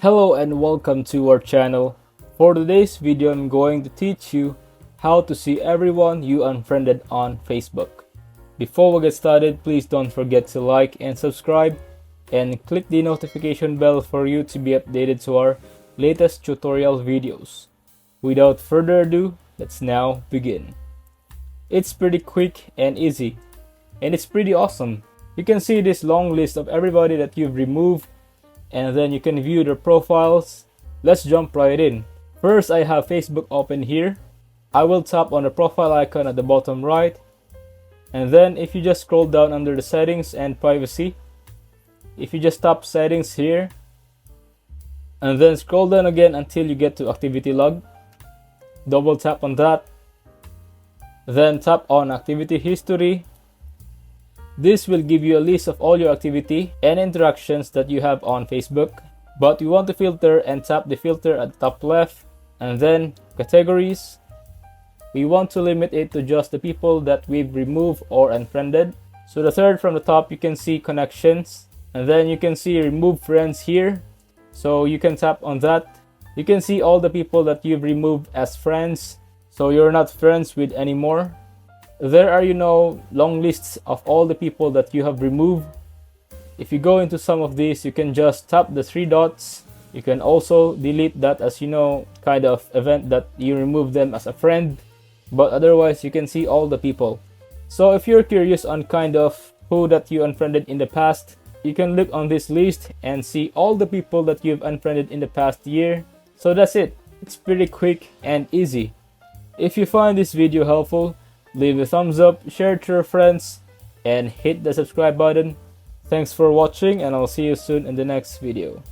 Hello and welcome to our channel. For today's video, I'm going to teach you how to see everyone you unfriended on Facebook. Before we get started, please don't forget to like and subscribe and click the notification bell for you to be updated to our latest tutorial videos. Without further ado, let's now begin. It's pretty quick and easy, and it's pretty awesome. You can see this long list of everybody that you've removed, and then you can view their profiles. Let's jump right in. First, I have Facebook open here. I will tap on the profile icon at the bottom right, and then if you just scroll down under the settings and privacy, if you just tap settings here and then scroll down again until you get to activity log, double tap on that, then tap on activity history. This will give you a list of all your activity and interactions that you have on Facebook, but you want to filter and tap the filter at the top left, and then categories. We want to limit it to just the people that we've removed or unfriended. So the third from the top, you can see connections, and then you can see remove friends here. So you can tap on that. You can see all the people that you've removed as friends, so you're not friends with anymore. There are, long lists of all the people that you have removed. If you go into some of these, you can just tap the three dots. You can also delete that as kind of event that you remove them as a friend, but otherwise you can see all the people. So if you're curious on kind of who that you unfriended in the past, you can look on this list and see all the people that you've unfriended in the past year. So that's it. It's pretty quick and easy. If you find this video helpful, leave a thumbs up, share it to your friends, and hit the subscribe button. Thanks for watching, and I'll see you soon in the next video.